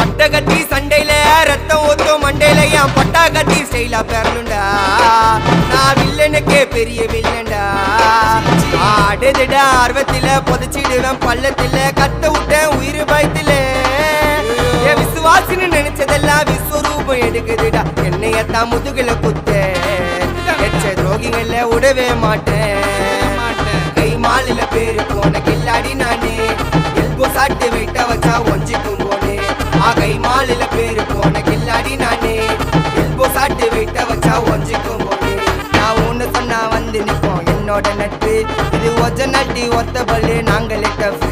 அட்டகத்தி சண்டையில ரத்தம் ஊத்தும் மண்டையில என் பட்டாகத்தி ஸ்டைலா பேரலுண்டா. நான் வில்லனுக்கே பெரிய வில்லன்டா. ஆடுதுடா ஆர்வத்தில புதைச்சிடுவேன் பள்ளத்தில கத்த விட்டேன் உயிர் பயத்தில. என் விசுவாசின்னு நினைச்சதெல்லாம் விஸ்வரூபம் எடுக்குதுடா. என்னையத்தான் முதுகுல குத்த எச்ச துரோகிகள விடவே மாட்டேன். கை மாலில பேரு போன கில்லாடி நானே எல்போ சாட்டு வெயிட்ட வச்சா ஒஞ்சிக்கும் போனே. கை மாலில பேரு போன கில்லாடி நானே எல்போ சாட்டு வெயிட்ட வச்சா ஒஞ்சிக்கும் போனே. நான் ஒண்ணு சொன்னா வந்து நிப்போம் என்னோட நட்பு. இது ஒஜ நட்டி ஒத்த பல்லு நாங்களே டஃப்.